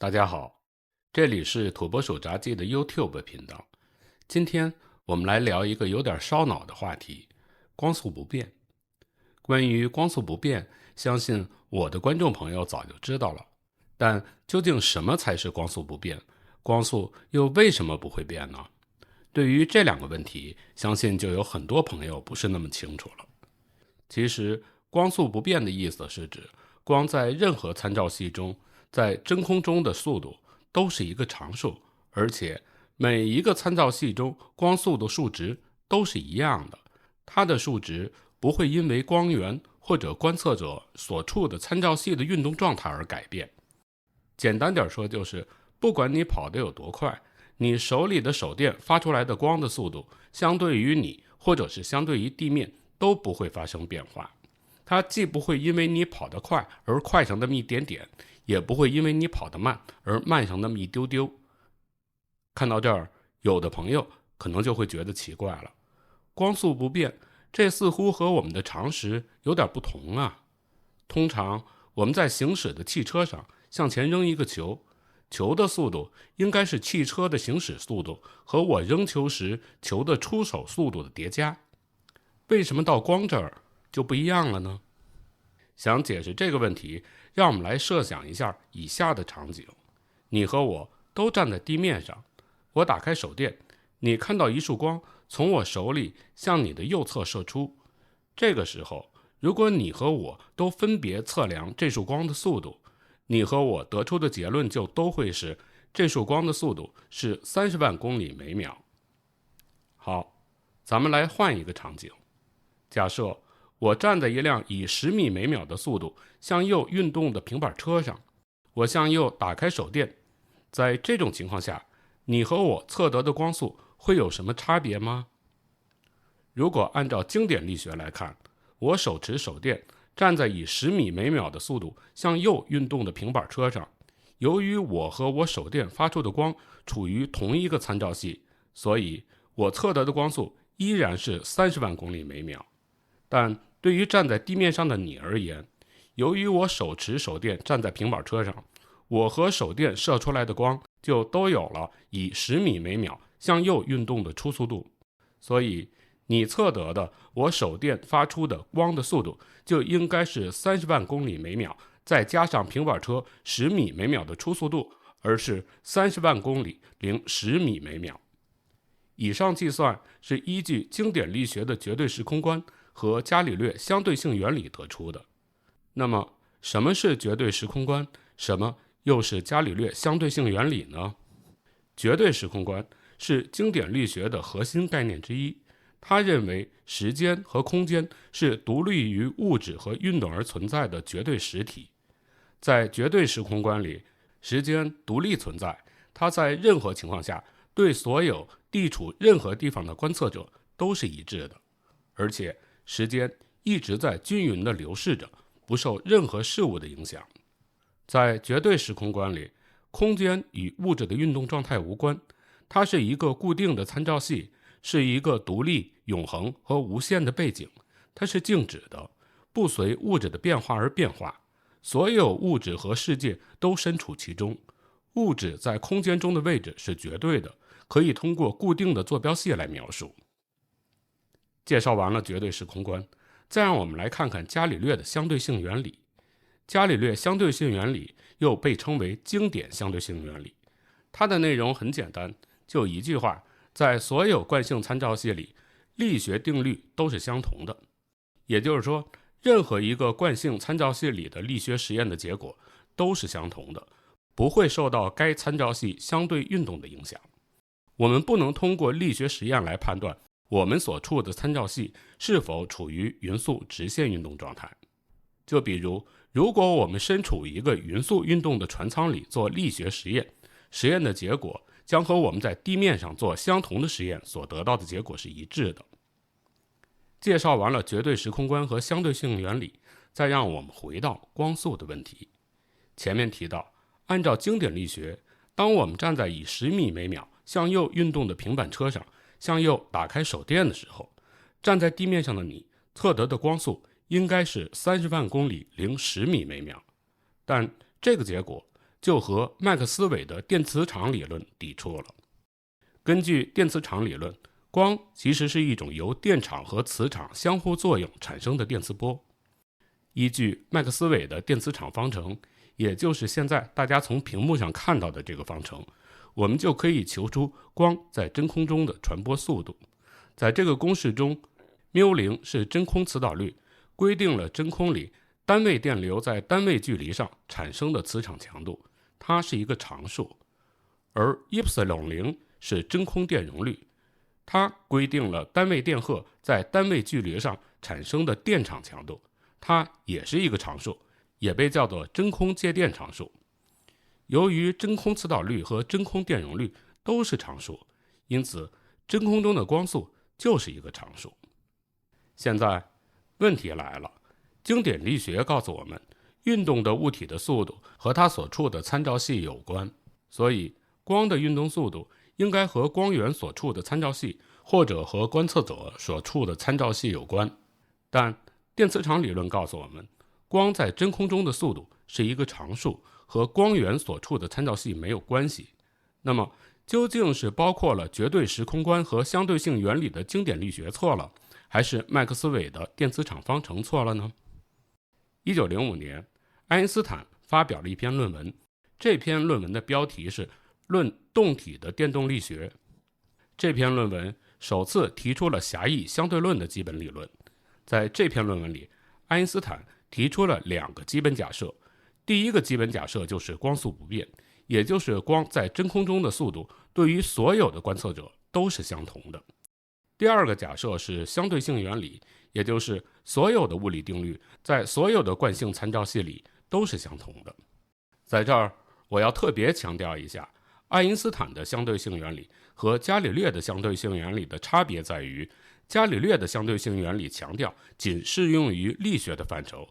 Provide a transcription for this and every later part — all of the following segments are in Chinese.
大家好，这里是土拨鼠杂技的 YouTube 频道。今天我们来聊一个有点烧脑的话题：光速不变。关于光速不变，相信我的观众朋友早就知道了，但究竟什么才是光速不变？光速又为什么不会变呢？对于这两个问题，相信就有很多朋友不是那么清楚了。其实光速不变的意思是指光在任何参照系中，在真空中的速度都是一个常数，而且每一个参照系中光速的数值都是一样的，它的数值不会因为光源或者观测者所处的参照系的运动状态而改变。简单点说就是，不管你跑得有多快，你手里的手电发出来的光的速度，相对于你或者是相对于地面都不会发生变化。它既不会因为你跑得快而快上那么一点点，也不会因为你跑得慢而慢上那么一丢丢。看到这儿，有的朋友可能就会觉得奇怪了，光速不变，这似乎和我们的常识有点不同啊。通常我们在行驶的汽车上向前扔一个球，球的速度应该是汽车的行驶速度和我扔球时球的出手速度的叠加。为什么到光这儿就不一样了呢？想解释这个问题，让我们来设想一下以下的场景：你和我都站在地面上，我打开手电，你看到一束光从我手里向你的右侧射出。这个时候，如果你和我都分别测量这束光的速度，你和我得出的结论就都会是这束光的速度是30万公里每秒。好，咱们来换一个场景。假设我站在一辆以10米每秒的速度向右运动的平板车上，我向右打开手电。在这种情况下，你和我测得的光速会有什么差别吗？如果按照经典力学来看，我手持手电站在以10米每秒的速度向右运动的平板车上，由于我和我手电发出的光处于同一个参照系，所以我测得的光速依然是30万公里每秒。但对于站在地面上的你而言，由于我手持手电站在平板车上，我和手电射出来的光就都有了以10米每秒向右运动的初速度，所以你测得的我手电发出的光的速度就应该是30万公里每秒，再加上平板车10米每秒的初速度，而是30万公里零10米每秒。以上计算是依据经典力学的绝对时空观和伽利略相对性原理得出的。那么，什么是绝对时空观？什么又是伽利略相对性原理呢？绝对时空观是经典力学的核心概念之一。他认为时间和空间是独立于物质和运动而存在的绝对实体。在绝对时空观里，时间独立存在，它在任何情况下对所有地处任何地方的观测者都是一致的，而且时间一直在均匀地流逝着，不受任何事物的影响。在绝对时空观里，空间与物质的运动状态无关，它是一个固定的参照系，是一个独立、永恒和无限的背景，它是静止的，不随物质的变化而变化。所有物质和世界都身处其中，物质在空间中的位置是绝对的，可以通过固定的坐标系来描述。介绍完了绝对时空观，再让我们来看看伽利略的相对性原理。伽利略相对性原理又被称为经典相对性原理，它的内容很简单，就一句话：在所有惯性参照系里，力学定律都是相同的。也就是说，任何一个惯性参照系里的力学实验的结果都是相同的，不会受到该参照系相对运动的影响。我们不能通过力学实验来判断我们所处的参照系是否处于匀速直线运动状态。就比如，如果我们身处一个匀速运动的船舱里做力学实验，实验的结果将和我们在地面上做相同的实验所得到的结果是一致的。介绍完了绝对时空观和相对性原理，再让我们回到光速的问题。前面提到，按照经典力学，当我们站在以10米每秒向右运动的平板车上，向右打开手电的时候，站在地面上的你测得的光速应该是30万公里零10米每秒。但这个结果就和麦克斯韦的电磁场理论抵触了。根据电磁场理论，光其实是一种由电场和磁场相互作用产生的电磁波。依据麦克斯韦的电磁场方程，也就是现在大家从屏幕上看到的这个方程，我们就可以求出光在真空中的传播速度。在这个公式中，μ0是真空磁导率，规定了真空里单位电流在单位距离上产生的磁场强度，它是一个常数。而 ε0 是真空电容率，它规定了单位电荷在单位距离上产生的电场强度，它也是一个常数，也被叫做真空介电常数。由于真空磁导率和真空电容率都是常数，因此真空中的光速就是一个常数。现在问题来了，经典力学告诉我们，运动的物体的速度和它所处的参照系有关，所以光的运动速度应该和光源所处的参照系或者和观测者所处的参照系有关。但电磁场理论告诉我们，光在真空中的速度是一个常数，和光源所处的参照系没有关系。那么究竟是包括了绝对时空观和相对性原理的经典力学错了，还是麦克斯韦的电磁场方程错了呢？1905年，爱因斯坦发表了一篇论文，这篇论文的标题是《论动体的电动力学》。这篇论文首次提出了狭义相对论的基本理论。在这篇论文里，爱因斯坦提出了2个基本假设。第一个基本假设就是光速不变，也就是光在真空中的速度对于所有的观测者都是相同的。第二个假设是相对性原理，也就是所有的物理定律在所有的惯性参照系里都是相同的。在这儿我要特别强调一下，爱因斯坦的相对性原理和伽利略的相对性原理的差别在于，伽利略的相对性原理强调仅适用于力学的范畴，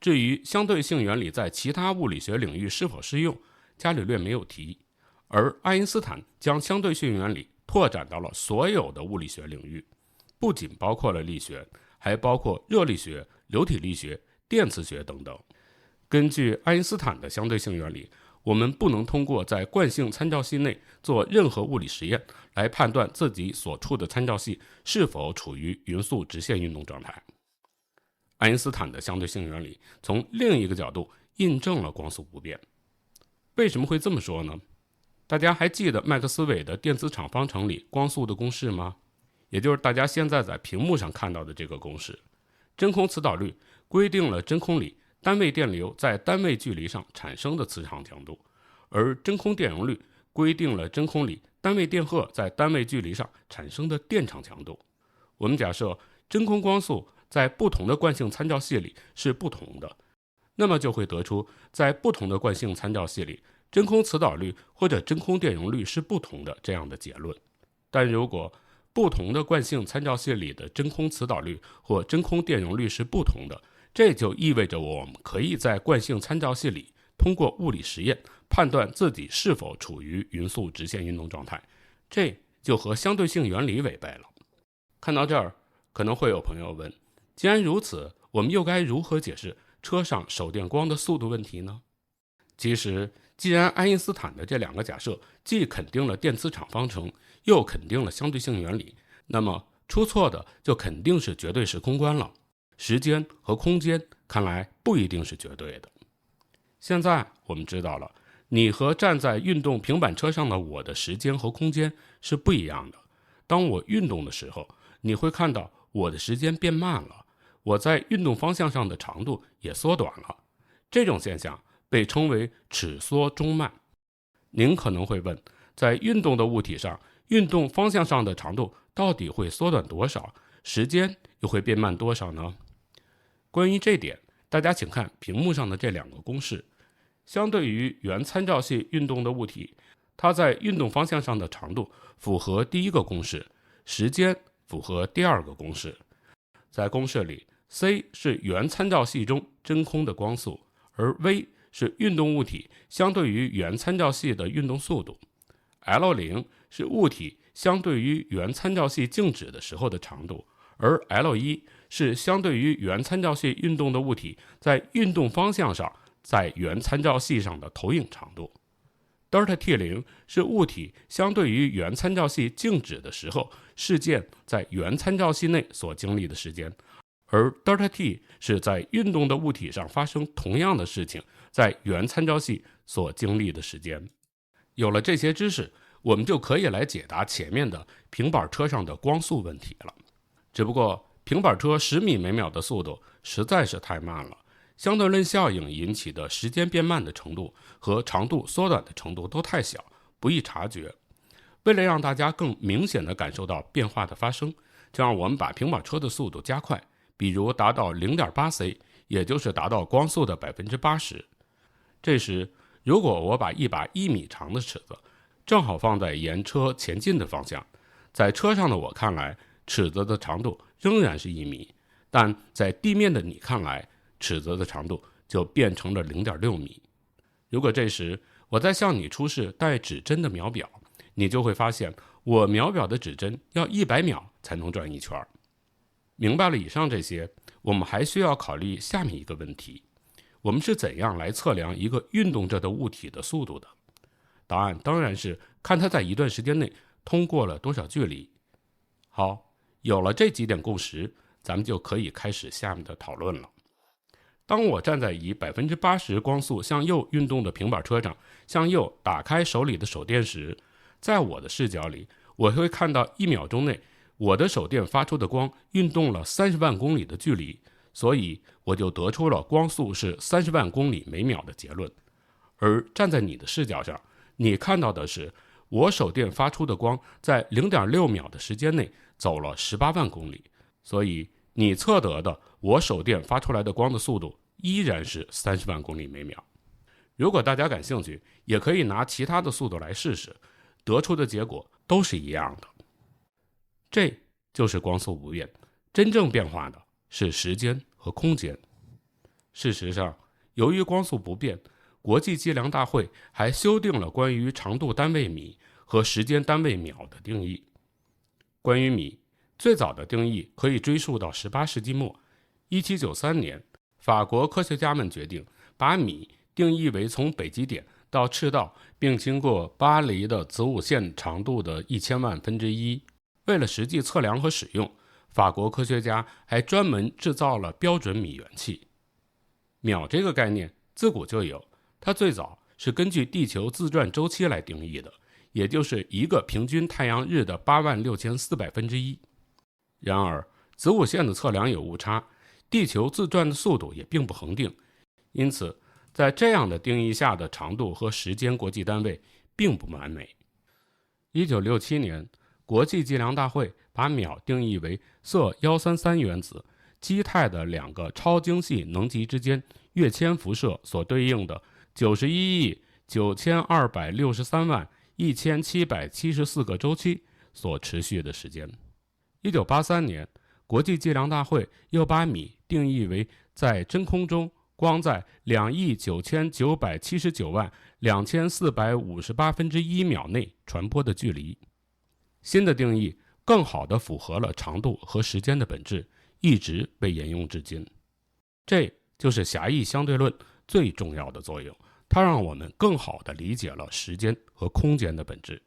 至于相对性原理在其他物理学领域是否适用，伽利略没有提。而爱因斯坦将相对性原理拓展到了所有的物理学领域，不仅包括了力学，还包括热力学、流体力学、电磁学等等。根据爱因斯坦的相对性原理，我们不能通过在惯性参照系内做任何物理实验来判断自己所处的参照系是否处于匀速直线运动状态。爱因斯坦的相对性原理从另一个角度印证了光速不变。为什么会这么说呢？大家还记得麦克斯韦的电磁场方程里光速的公式吗？也就是大家现在在屏幕上看到的这个公式。真空磁导率规定了真空里单位电流在单位距离上产生的磁场强度，而真空电容率规定了真空里单位电荷在单位距离上产生的电场强度。我们假设真空光速在不同的惯性参照系里是不同的，那么就会得出在不同的惯性参照系里，真空磁导率或者真空电容率是不同的这样的结论。但如果不同的惯性参照系里的真空磁导率或真空电容率是不同的，这就意味着我们可以在惯性参照系里通过物理实验判断自己是否处于匀速直线运动状态，这就和相对性原理违背了。看到这儿，可能会有朋友问，既然如此，我们又该如何解释车上手电光的速度问题呢？其实既然爱因斯坦的这2个假设既肯定了电磁场方程，又肯定了相对性原理，那么出错的就肯定是绝对时空观了。时间和空间看来不一定是绝对的。现在我们知道了，你和站在运动平板车上的我的时间和空间是不一样的。当我运动的时候，你会看到我的时间变慢了，我在运动方向上的长度也缩短了。这种现象被称为尺缩中慢。您可能会问，在运动的物体上，运动方向上的长度到底会缩短多少？时间又会变慢多少呢？关于这点，大家请看屏幕上的这2个公式。相对于原参照系运动的物体，它在运动方向上的长度符合第一个公式，时间符合第2个公式。在公式里， c 是原参照系中真空的光速，而 v 是运动物体相对于原参照系的运动速度， L0 是物体相对于原参照系静止的时候的长度，而 L1 是相对于原参照系运动的物体在运动方向上在原参照系上的投影长度。Delta T0 是物体相对于原参照系静止的时候，事件在原参照系内所经历的时间，而 Delta T 是在运动的物体上发生同样的事情，在原参照系所经历的时间。有了这些知识，我们就可以来解答前面的平板车上的光速问题了。只不过平板车10米每秒的速度实在是太慢了，相对论效应引起的时间变慢的程度和长度缩短的程度都太小，不易察觉。为了让大家更明显地感受到变化的发生，就让我们把平板车的速度加快，比如达到 0.8C， 也就是达到光速的 80%。 这时如果我把一把1米长的尺子正好放在沿车前进的方向，在车上的我看来，尺子的长度仍然是1米，但在地面的你看来，尺子的长度就变成了 0.6 米。如果这时我再向你出示带指针的秒表，你就会发现我秒表的指针要100秒才能转一圈。明白了以上这些，我们还需要考虑下面一个问题：我们是怎样来测量一个运动着的物体的速度的？答案当然是看它在一段时间内通过了多少距离。好，有了这几点共识，咱们就可以开始下面的讨论了。当我站在以 80% 光速向右运动的平板车上，向右打开手里的手电时，在我的视角里，我会看到1秒钟内我的手电发出的光运动了30万公里的距离，所以我就得出了光速是30万公里每秒的结论。而站在你的视角上，你看到的是我手电发出的光在 0.6 秒的时间内走了18万公里，所以你测得的我手电发出来的光的速度依然是30万公里每秒。如果大家感兴趣，也可以拿其他的速度来试试，得出的结果都是一样的。这就是光速不变，真正变化的是时间和空间。事实上，由于光速不变，国际计量大会还修订了关于长度单位米和时间单位秒的定义。关于米，最早的定义可以追溯到18世纪末，1793年，法国科学家们决定把米定义为从北极点到赤道并经过巴黎的子午线长度的1000万分之一。为了实际测量和使用，法国科学家还专门制造了标准米元器。秒这个概念自古就有，它最早是根据地球自转周期来定义的，也就是一个平均太阳日的86400分之一。然而子午线的测量有误差，地球自转的速度也并不恒定，因此在这样的定义下的长度和时间国际单位并不完美。1967年，国际计量大会把秒定义为铯133原子基态的2个超精细能级之间跃迁辐射所对应的91亿9263万1774个周期所持续的时间。1983年，国际计量大会又把米定义为在真空中光在29979万2458分之一秒内传播的距离。新的定义更好地符合了长度和时间的本质，一直被沿用至今。这就是狭义相对论最重要的作用，它让我们更好地理解了时间和空间的本质。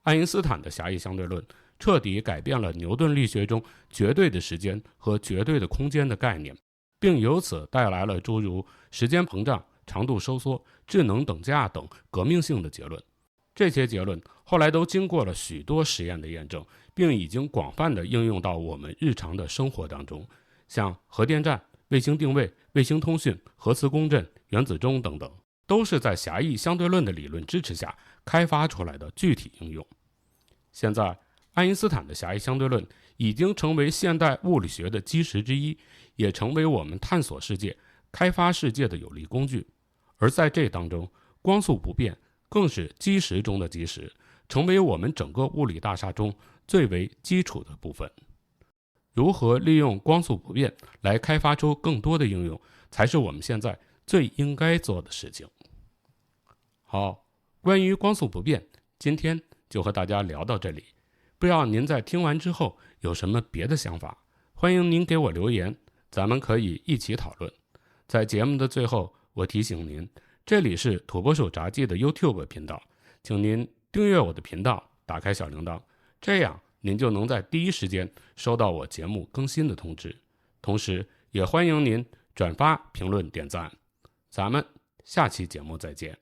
爱因斯坦的狭义相对论彻底改变了牛顿力学中绝对的时间和绝对的空间的概念，并由此带来了诸如时间膨胀、长度收缩、质能等价等革命性的结论。这些结论后来都经过了许多实验的验证，并已经广泛地应用到我们日常的生活当中，像核电站、卫星定位、卫星通讯、核磁共振、原子钟等等，都是在狭义相对论的理论支持下开发出来的具体应用。现在，爱因斯坦的狭义相对论已经成为现代物理学的基石之一，也成为我们探索世界、开发世界的有力工具。而在这当中，光速不变更是基石中的基石，成为我们整个物理大厦中最为基础的部分。如何利用光速不变来开发出更多的应用，才是我们现在最应该做的事情。好，关于光速不变，今天就和大家聊到这里。不知道您在听完之后有什么别的想法，欢迎您给我留言，咱们可以一起讨论。在节目的最后，我提醒您，这里是土拨鼠杂技的 YouTube 频道，请您订阅我的频道，打开小铃铛，这样您就能在第一时间收到我节目更新的通知。同时也欢迎您转发、评论、点赞。咱们下期节目再见。